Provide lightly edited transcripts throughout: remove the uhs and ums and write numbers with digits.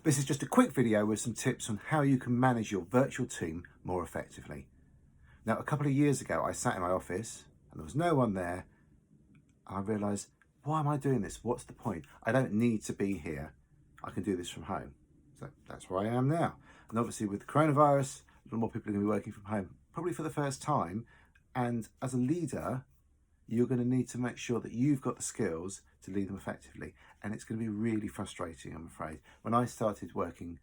This is just a quick video with some tips on how you can manage your virtual team more effectively. Now, a couple of years ago, I sat in my office and there was no one there. And I realised, why am I doing this? What's the point? I don't need to be here. I can do this from home. So that's where I am now. And obviously with coronavirus, a lot more people are going to be working from home, probably for the first time. And as a leader, you're going to need to make sure that you've got the skills to lead them effectively. And it's going to be really frustrating, I'm afraid. When I started working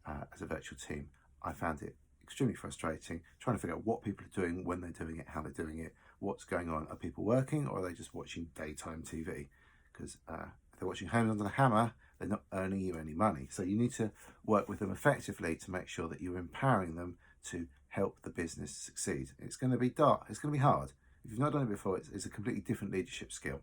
as a virtual team, I found it extremely frustrating, trying to figure out what people are doing, when they're doing it, how they're doing it, what's going on. Are people working or are they just watching daytime TV? Because if they're watching Homes Under the Hammer, they're not earning you any money. So you need to work with them effectively to make sure that you're empowering them to help the business succeed. It's going to be dark, it's going to be hard. If you've not done it before, it's a completely different leadership skill.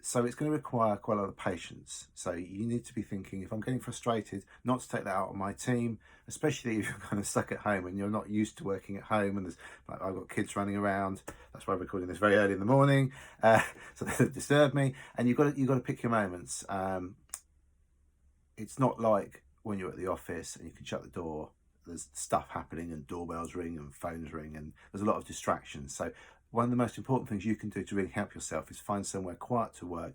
So it's going to require quite a lot of patience. So you need to be thinking, if I'm getting frustrated, not to take that out on my team, especially if you're kind of stuck at home and you're not used to working at home and there's, like, I've got kids running around. That's why I'm recording this very early in the morning, so they disturb me. And you've got to pick your moments. It's not like when you're at the office and you can shut the door. There's stuff happening and doorbells ring and phones ring and there's a lot of distractions. So one of the most important things you can do to really help yourself is find somewhere quiet to work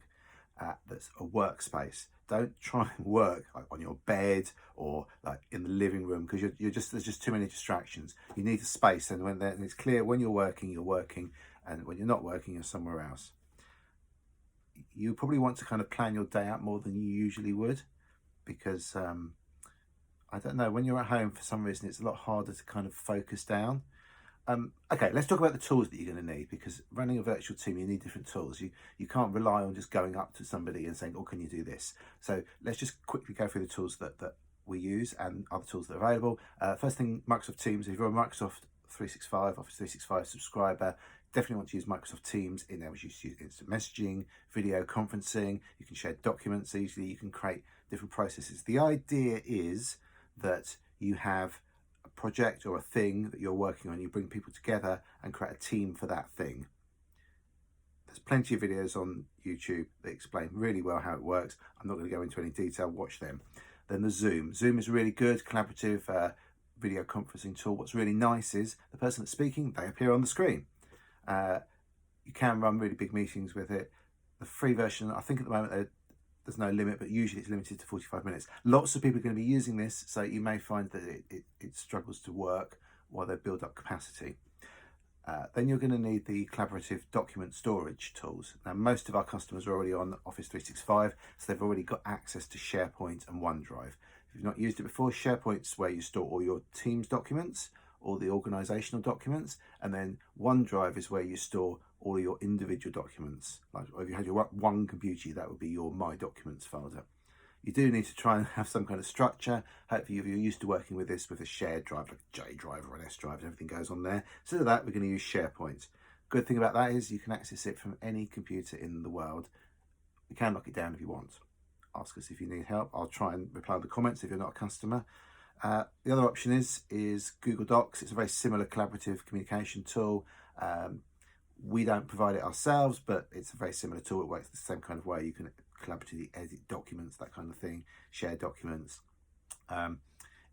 that's a workspace. Don't try and work like on your bed or like in the living room, because there's just too many distractions. You need a space, and when it's clear when you're working, and when you're not working, you're somewhere else. You probably want to kind of plan your day out more than you usually would, because I don't know, when you're at home, for some reason, it's a lot harder to kind of focus down. Okay, let's talk about the tools that you're going to need, because running a virtual team, you need different tools. You can't rely on just going up to somebody and saying, oh, can you do this? So let's just quickly go through the tools that we use and other tools that are available. First thing, Microsoft Teams. If you're a Microsoft 365, Office 365 subscriber, definitely want to use Microsoft Teams. In there, which you use instant messaging, video conferencing. You can share documents easily. You can create different processes. The idea is that you have project or a thing that you're working on, you bring people together and create a team for that thing. There's plenty of videos on YouTube that explain really well how it works. I'm not going to go into any detail, watch them. Then the Zoom. Zoom is a really good collaborative video conferencing tool. What's really nice is the person that's speaking, they appear on the screen. You can run really big meetings with it. The free version, I think at the moment there's no limit, but usually it's limited to 45 minutes. Lots of people are going to be using this, so you may find that it struggles to work while they build up capacity. Then you're going to need the collaborative document storage tools. Now, most of our customers are already on Office 365, so they've already got access to SharePoint and OneDrive. If you've not used it before, SharePoint's where you store all your Teams documents, all the organizational documents, and then OneDrive is where you store all your individual documents. Like if you had your one computer, that would be your My Documents folder. You do need to try and have some kind of structure. Hopefully, if you're used to working with this with a shared drive, like a J drive or an S drive, and everything goes on there. Instead of that, we're going to use SharePoint. Good thing about that is you can access it from any computer in the world. We can lock it down if you want. Ask us if you need help. I'll try and reply to the comments if you're not a customer. The other option is Google Docs. It's a very similar collaborative communication tool. We don't provide it ourselves, but it's a very similar tool. It works the same kind of way. You can collaboratively edit documents, that kind of thing, share documents.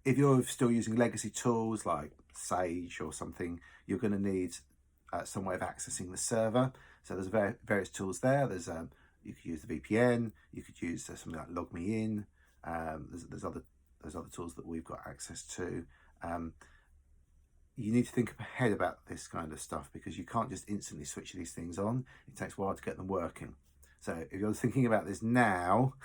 If you're still using legacy tools like Sage or something, you're going to need some way of accessing the server. So there's various tools there. There's you could use the VPN. You could use something like LogMeIn. There's other tools that we've got access to. You need to think ahead about this kind of stuff, because you can't just instantly switch these things on. It takes a while to get them working. So if you're thinking about this now,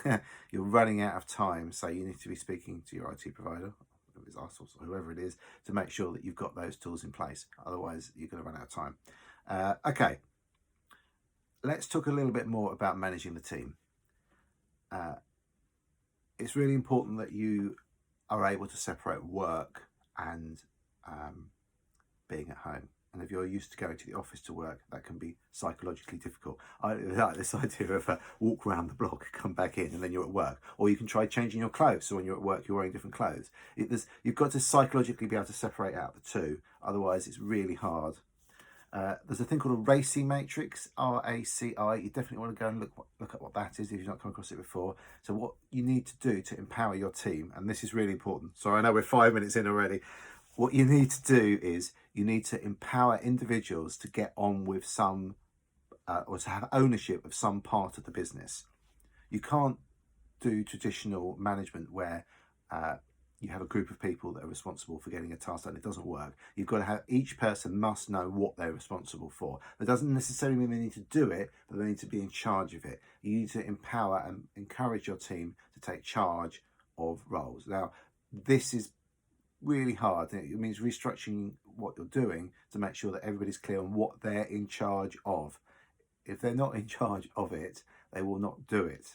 you're running out of time. So you need to be speaking to your IT provider, if it's us or whoever it is, to make sure that you've got those tools in place. Otherwise, you're going to run out of time. Okay, let's talk a little bit more about managing the team. It's really important that you are able to separate work and being at home. And if you're used to going to the office to work, that can be psychologically difficult. I like this idea of a walk around the block, come back in, and then you're at work. Or you can try changing your clothes, so when you're at work, you're wearing different clothes. You've got to psychologically be able to separate out the two. Otherwise, it's really hard. There's a thing called a RACI matrix, RACI. You definitely want to go and look at what that is if you've not come across it before. So what you need to do to empower your team, and this is really important. So I know we're 5 minutes in already. What you need to do is you need to empower individuals to get on with some, or to have ownership of some part of the business. You can't do traditional management where you have a group of people that are responsible for getting a task done. It doesn't work. You've got to have, each person must know what they're responsible for. That doesn't necessarily mean they need to do it, but they need to be in charge of it. You need to empower and encourage your team to take charge of roles. Now, this is really hard. It means restructuring what you're doing to make sure that everybody's clear on what they're in charge of. If they're not in charge of it, they will not do it.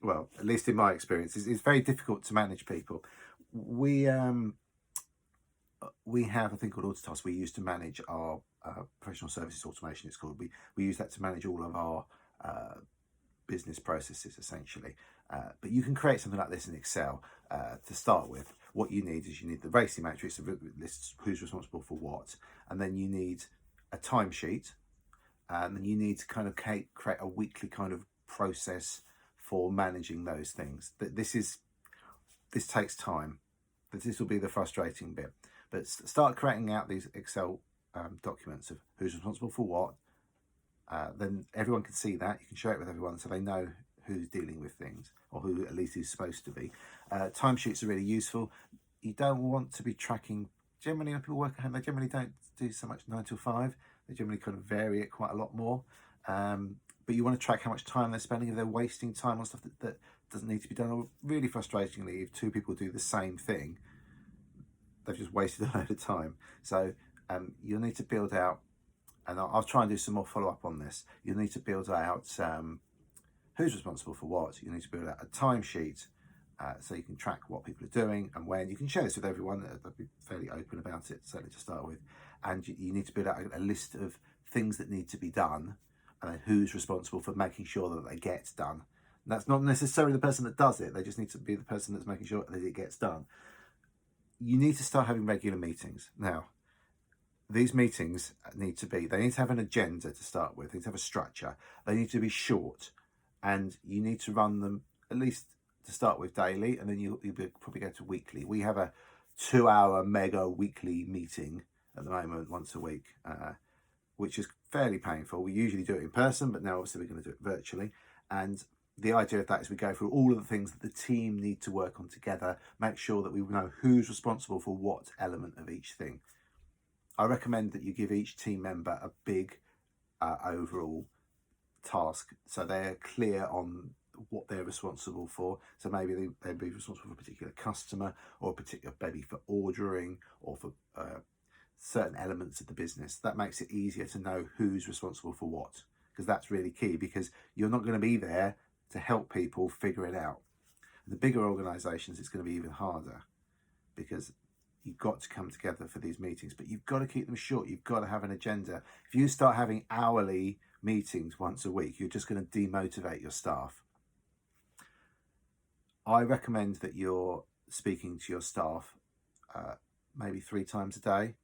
Well, at least in my experience, it's very difficult to manage people. We have a thing called Autotask we use to manage our professional services automation. It's called. We use that to manage all of our business processes essentially. But you can create something like this in Excel to start with. What you need is you need the RACI matrix that lists who's responsible for what, and then you need a timesheet, and then you need to kind of create a weekly kind of process for managing those things. This takes time. This will be the frustrating bit. But start creating out these Excel documents of who's responsible for what. Then everyone can see that. You can share it with everyone so they know who's dealing with things, or who at least is supposed to be. Timesheets are really useful. You don't want to be tracking. Generally, when people work at home, they generally don't do so much 9 till 5. They generally kind of vary it quite a lot more. But you want to track how much time they're spending. If they're wasting time on stuff that doesn't need to be done, or really frustratingly, if 2 people do the same thing, they've just wasted a load of time. So you'll need to build out, and I'll try and do some more follow-up on this. You'll need to build out who's responsible for what. You need to build out a timesheet so you can track what people are doing and when. You can share this with everyone. They'll be fairly open about it, certainly to start with. And you need to build out a list of things that need to be done, and then who's responsible for making sure that they get done. And that's not necessarily the person that does it. They just need to be the person that's making sure that it gets done. You need to start having regular meetings. Now, these meetings they need to have an agenda to start with. They need to have a structure. They need to be short, and you need to run them at least to start with daily, and then you'll probably go to weekly. We have a 2-hour mega weekly meeting at the moment, once a week, which is fairly painful. We usually do it in person, but now obviously we're going to do it virtually. And the idea of that is we go through all of the things that the team need to work on together, make sure that we know who's responsible for what element of each thing. I recommend that you give each team member a big overall task, so they're clear on what they're responsible for. So maybe they'd be responsible for a particular customer, or a particular, maybe for ordering, or for certain elements of the business. That makes it easier to know who's responsible for what, because that's really key, because you're not going to be there to help people figure it out. The bigger organizations, it's going to be even harder, because you've got to come together for these meetings, but you've got to keep them short. You've got to have an agenda. If you start having hourly meetings once a week, you're just going to demotivate your staff. I recommend that you're speaking to your staff maybe 3 times a day.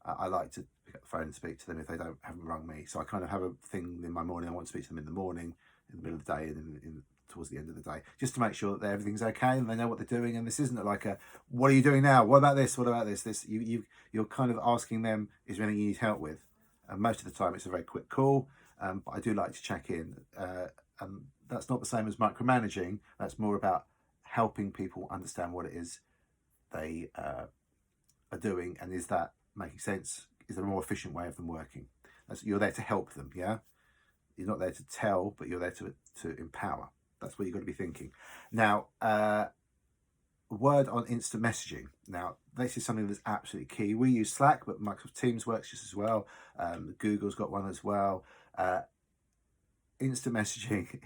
I like to pick up the phone and speak to them if they haven't rung me. So I kind of have a thing in my morning. I want to speak to them in the morning, in the middle of the day, and towards the end of the day, just to make sure that everything's okay and they know what they're doing. And this isn't like a, what are you doing now? What about this? What about this? You're kind of asking them, is there anything you need help with? And most of the time it's a very quick call, but I do like to check in. And that's not the same as micromanaging. That's more about helping people understand what it is they are doing, and is that making sense? Is there a more efficient way of them working? You're there to help them, yeah? You're not there to tell, but you're there to empower. That's what you've got to be thinking. Now, a word on instant messaging. Now, this is something that's absolutely key. We use Slack, but Microsoft Teams works just as well. Google's got one as well. Instant messaging,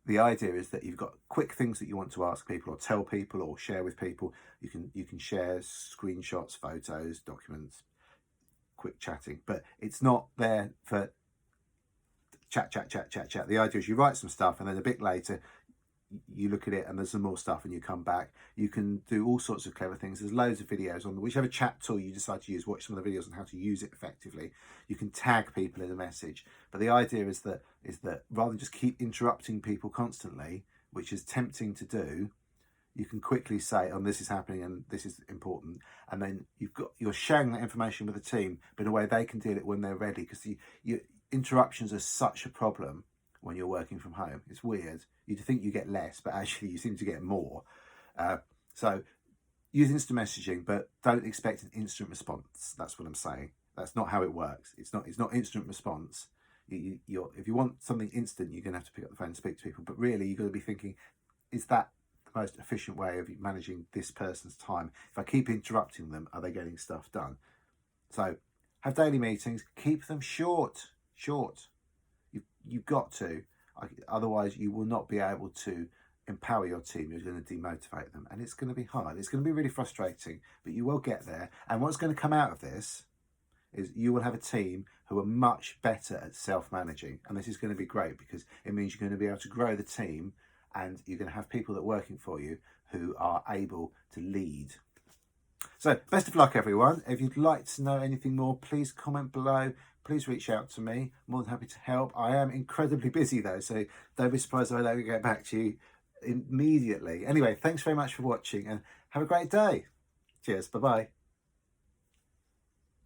the idea is that you've got quick things that you want to ask people, or tell people, or share with people. You can share screenshots, photos, documents, quick chatting, but it's not there for chat. The idea is you write some stuff, and then a bit later you look at it and there's some more stuff and you come back. You can do all sorts of clever things. There's loads of videos on whichever chat tool you decide to use. Watch some of the videos on how to use it effectively. You can tag people in a message, but the idea is that rather than just keep interrupting people constantly, which is tempting to do, you can quickly say, oh, this is happening and this is important, and then you're sharing that information with the team, but in a way they can deal it when they're ready, because interruptions are such a problem when you're working from home. It's weird. You'd think you get less, but actually you seem to get more. So use instant messaging, but don't expect an instant response. That's what I'm saying. That's not how it works. It's not instant response. If you want something instant, you're going to have to pick up the phone and speak to people. But really, you've got to be thinking, is that the most efficient way of managing this person's time? If I keep interrupting them, are they getting stuff done? So have daily meetings. Keep them short. You've got to. Otherwise, you will not be able to empower your team. You're going to demotivate them, and it's going to be hard. It's going to be really frustrating, but you will get there. And what's going to come out of this is you will have a team who are much better at self-managing, and this is going to be great because it means you're going to be able to grow the team, and you're going to have people that are working for you who are able to lead. So best of luck, everyone. If you'd like to know anything more, please comment below. Please reach out to me. I'm more than happy to help. I am incredibly busy though, so don't be surprised if I don't get back to you immediately. Anyway, thanks very much for watching and have a great day. Cheers. Bye-bye.